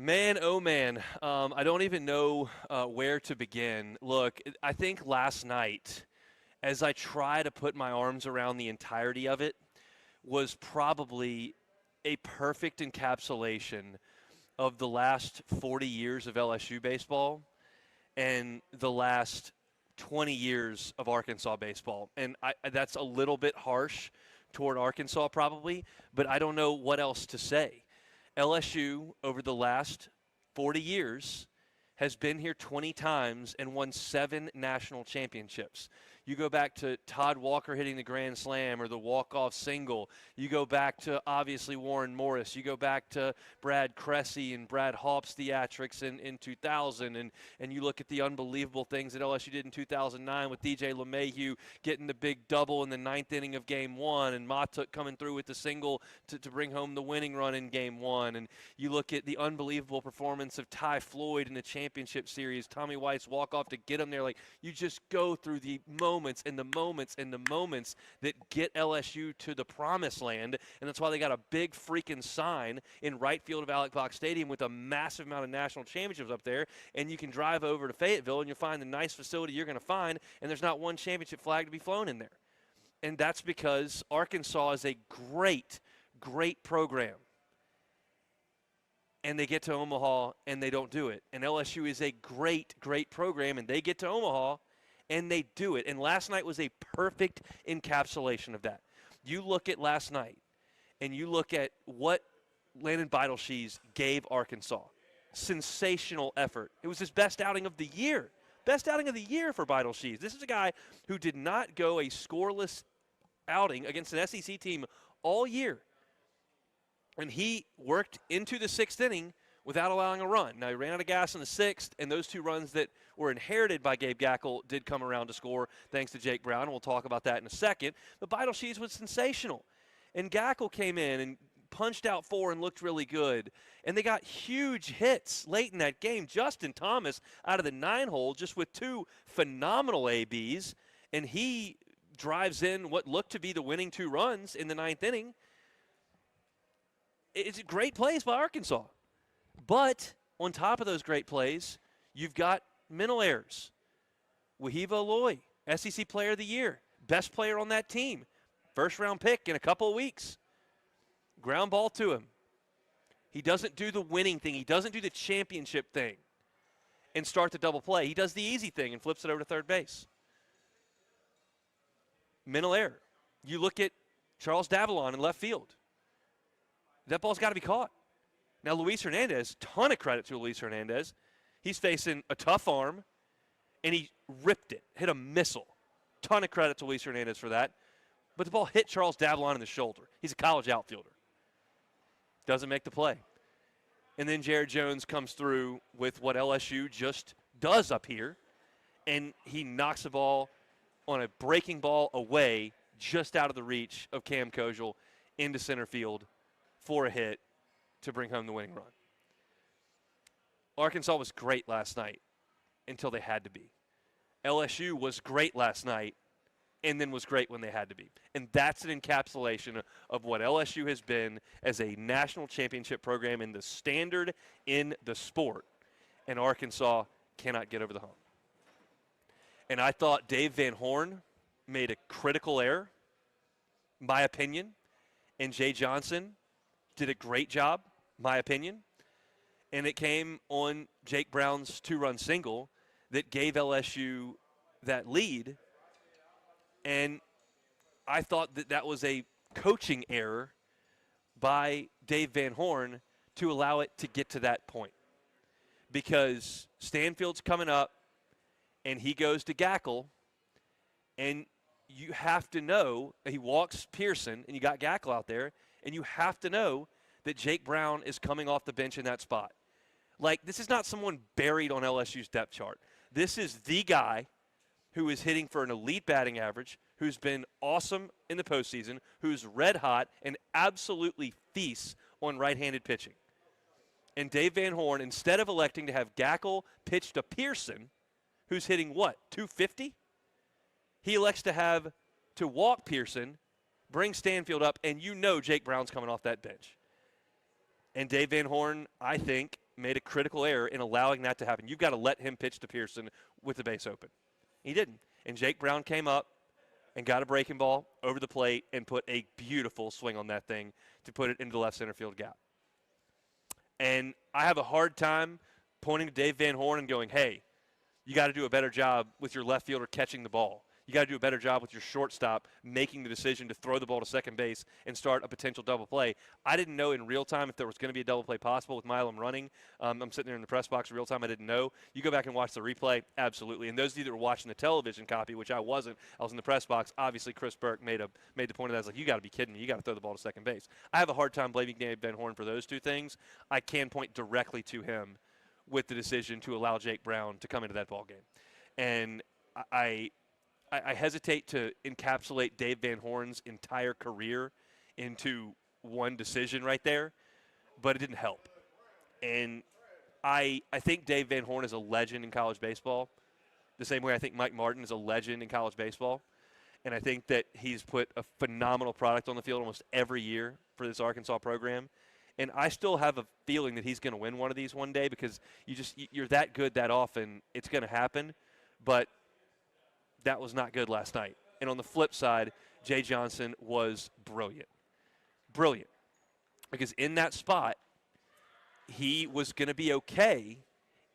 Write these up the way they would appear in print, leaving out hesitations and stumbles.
Man, oh man, I don't even know where to begin. Look, I think last night, as I try to put my arms around the entirety of it, was probably a perfect encapsulation of the last 40 years of LSU baseball and the last 20 years of Arkansas baseball. And that's a little bit harsh toward Arkansas probably, but I don't know what else to say. LSU over the last 40 years has been here 20 times and won 7 national championships. You go back to Todd Walker hitting the grand slam or the walk-off single. You go back to, obviously, Warren Morris. You go back to Brad Cressy and Brad Hopp's theatrics in 2000. And you look at the unbelievable things that LSU did in 2009 with DJ LeMahieu getting the big double in the 9th inning of Game 1 and Matuk coming through with the single to bring home the winning run in Game 1. And you look at the unbelievable performance of Ty Floyd in the championship series, Tommy White's walk-off to get him there. Like, you just go through the moments and the moments and the moments that get LSU to the promised land, and that's why they got a big freaking sign in right field of Alec Box Stadium with a massive amount of national championships up there, and you can drive over to Fayetteville and you'll find the nice facility you're going to find, and there's not one championship flag to be flown in there. And that's because Arkansas is a great, great program. And they get to Omaha and they don't do it. And LSU is a great, great program, and they get to Omaha and they do it. And last night was a perfect encapsulation of that. You look at last night, and you look at what Lane Beitel gave Arkansas. Sensational effort. It was his best outing of the year. Best outing of the year for Beitel. This is a guy who did not go a scoreless outing against an SEC team all year. And he worked into the 6th inning without allowing a run. Now, he ran out of gas in the 6th, and those 2 runs that were inherited by Gabe Gackle did come around to score thanks to Jake Brown, and we'll talk about that in a second. But Beitel was sensational. And Gackle came in and punched out 4 and looked really good. And they got huge hits late in that game. Justin Thomas out of the 9-hole just with 2 phenomenal ABs, and he drives in what looked to be the winning 2 runs in the 9th inning. It's great plays by Arkansas. But on top of those great plays, you've got mental errors. Wahiva Aloy, SEC Player of the Year, best player on that team, first-round pick in a couple of weeks. Ground ball to him. He doesn't do the winning thing. He doesn't do the championship thing and start the double play. He does the easy thing and flips it over to third base. Mental error. You look at Charles Davalon in left field. That ball's got to be caught. Now, Luis Hernandez, ton of credit to Luis Hernandez. He's facing a tough arm, and he ripped it, hit a missile. Ton of credit to Luis Hernandez for that. But the ball hit Charles Davalon in the shoulder. He's a college outfielder. Doesn't make the play. And then Jared Jones comes through with what LSU just does up here, and he knocks the ball on a breaking ball away just out of the reach of Cam Kojal into center field for a hit to bring home the winning run. Arkansas was great last night until they had to be. LSU was great last night and then was great when they had to be. And that's an encapsulation of what LSU has been as a national championship program and the standard in the sport. And Arkansas cannot get over the hump. And I thought Dave Van Horn made a critical error, my opinion, and Jay Johnson did a great job, my opinion. And it came on Jake Brown's 2-run single that gave LSU that lead. And I thought that that was a coaching error by Dave Van Horn to allow it to get to that point. Because Stanfield's coming up, and he goes to Gackle, and you have to know, he walks Pearson, and you got Gackle out there, and you have to know that Jake Brown is coming off the bench in that spot. Like, this is not someone buried on LSU's depth chart. This is the guy who is hitting for an elite batting average, who's been awesome in the postseason, who's red hot, and absolutely feasts on right-handed pitching. And Dave Van Horn, instead of electing to have Gackle pitch to Pearson, who's hitting what, 250? He elects to walk Pearson, bring Stanfield up, and you know Jake Brown's coming off that bench. And Dave Van Horn, I think, made a critical error in allowing that to happen. You've got to let him pitch to Pearson with the base open. He didn't. And Jake Brown came up and got a breaking ball over the plate and put a beautiful swing on that thing to put it into the left center field gap. And I have a hard time pointing to Dave Van Horn and going, hey, you got to do a better job with your left fielder catching the ball. You got to do a better job with your shortstop making the decision to throw the ball to second base and start a potential double play. I didn't know in real time if there was going to be a double play possible with Milam running. I'm sitting there in the press box in real time. I didn't know. You go back and watch the replay, absolutely. And those of you that were watching the television copy, which I wasn't, I was in the press box. Obviously, Chris Burke made the point of that. I was like, you got to be kidding me. You got to throw the ball to second base. I have a hard time blaming Dave Van Horn for those two things. I can point directly to him with the decision to allow Jake Brown to come into that ball game. And I hesitate to encapsulate Dave Van Horn's entire career into one decision right there, but it didn't help. And I think Dave Van Horn is a legend in college baseball, the same way I think Mike Martin is a legend in college baseball. And I think that he's put a phenomenal product on the field almost every year for this Arkansas program. And I still have a feeling that he's going to win one of these one day because you're that good that often, it's going to happen. But that was not good last night. And on the flip side, Jay Johnson was brilliant. Brilliant. Because in that spot, he was going to be okay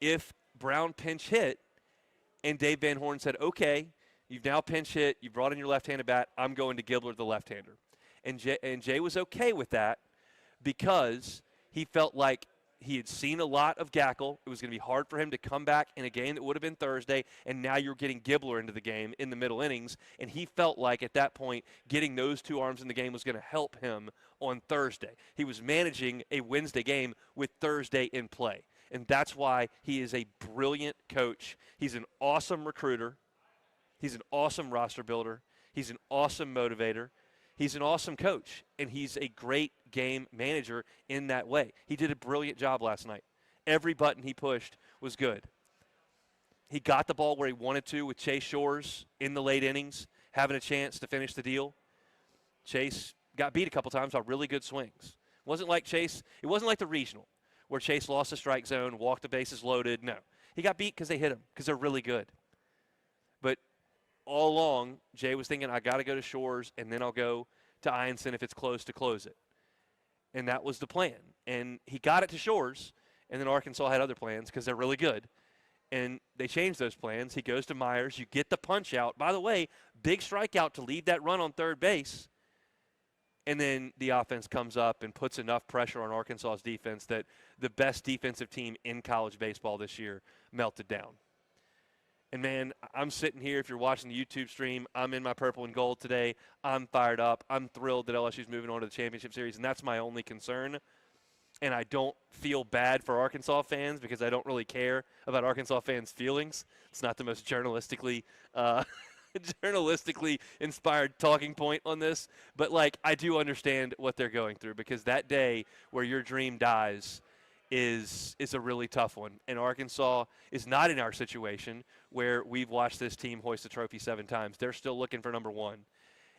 if Brown pinch hit and Dave Van Horn said, okay, you've now pinch hit, you brought in your left-handed bat, I'm going to Gibbler, the left-hander. And Jay was okay with that because he felt like he had seen a lot of Gackle. It was going to be hard for him to come back in a game that would have been Thursday, and now you're getting Gibbler into the game in the middle innings. And he felt like at that point getting those two arms in the game was going to help him on Thursday. He was managing a Wednesday game with Thursday in play. And that's why he is a brilliant coach. He's an awesome recruiter. He's an awesome roster builder. He's an awesome motivator. He's an awesome coach, and he's a great game manager in that way. He did a brilliant job last night. Every button he pushed was good. He got the ball where he wanted to with Chase Shores in the late innings, having a chance to finish the deal. Chase got beat a couple times by really good swings. It wasn't like the regional, where Chase lost the strike zone, walked the bases loaded. No. He got beat because they hit him, because they're really good. But all along, Jay was thinking, I got to go to Shores, and then I'll go to Ianson if it's close to close it. And that was the plan. And he got it to Shores, and then Arkansas had other plans because they're really good. And they changed those plans. He goes to Myers. You get the punch out. By the way, big strikeout to lead that run on third base. And then the offense comes up and puts enough pressure on Arkansas's defense that the best defensive team in college baseball this year melted down. And, man, I'm sitting here. If you're watching the YouTube stream, I'm in my purple and gold today. I'm fired up. I'm thrilled that LSU's moving on to the championship series, and that's my only concern. And I don't feel bad for Arkansas fans because I don't really care about Arkansas fans' feelings. It's not the most journalistically inspired talking point on this. But, like, I do understand what they're going through because that day where your dream dies is a really tough one. And Arkansas is not in our situation where we've watched this team hoist the trophy 7 times. They're still looking for number 1.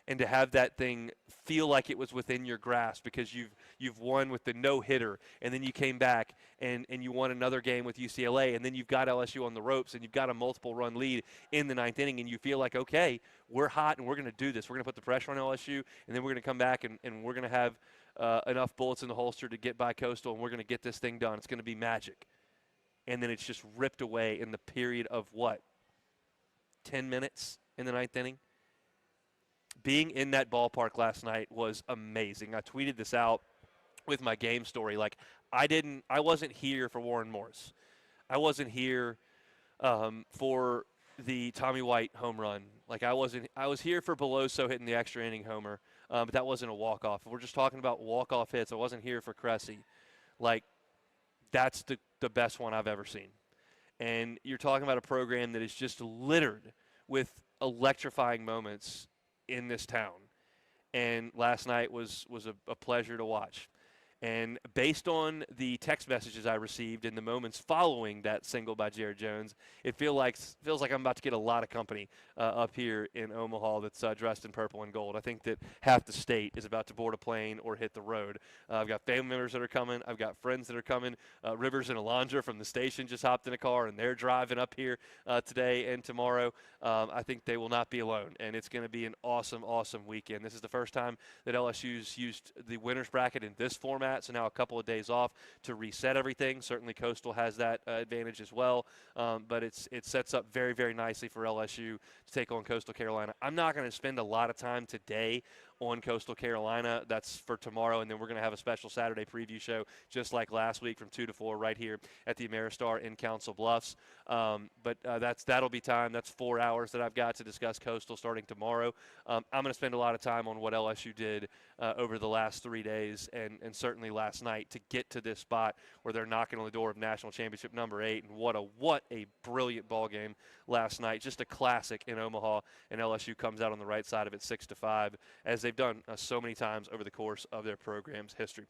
And to have that thing feel like it was within your grasp because you've won with the no-hitter, and then you came back and you won another game with UCLA, and then you've got LSU on the ropes, and you've got a multiple-run lead in the 9th inning, and you feel like, okay, we're hot, and we're going to do this. We're going to put the pressure on LSU, and then we're going to come back, and we're going to have enough bullets in the holster to get by Coastal, and we're going to get this thing done. It's going to be magic. And then it's just ripped away in the period of, 10 minutes in the 9th inning? Being in that ballpark last night was amazing. I tweeted this out with my game story. Like, I wasn't here for Warren Morris. I wasn't here for the Tommy White home run. Like, I was here for Beloso hitting the extra inning homer, but that wasn't a walk-off. If we're just talking about walk-off hits, I wasn't here for Cressy. Like, that's the best one I've ever seen. And you're talking about a program that is just littered with electrifying moments in this town. And last night was a pleasure to watch. And based on the text messages I received in the moments following that single by Jared Jones, it feels like I'm about to get a lot of company up here in Omaha that's dressed in purple and gold. I think that half the state is about to board a plane or hit the road. I've got family members that are coming. I've got friends that are coming. Rivers and Alondra from the station just hopped in a car, and they're driving up here today and tomorrow. I think they will not be alone, and it's going to be an awesome, awesome weekend. This is the first time that LSU's used the winners bracket in this format, so now a couple of days off to reset everything. Certainly Coastal has that advantage as well, but it sets up very, very nicely for LSU to take on Coastal Carolina. I'm not going to spend a lot of time today on Coastal Carolina. That's for tomorrow, and then we're going to have a special Saturday preview show just like last week from 2 to 4 right here at the Ameristar in Council Bluffs. But that'll be time. That's 4 hours that I've got to discuss Coastal starting tomorrow. I'm going to spend a lot of time on what LSU did over the last 3 days and certainly last night to get to this spot where they're knocking on the door of national championship number 8. And what a brilliant ball game last night. Just a classic in Omaha, and LSU comes out on the right side of it 6-5, as they've done so many times over the course of their program's history.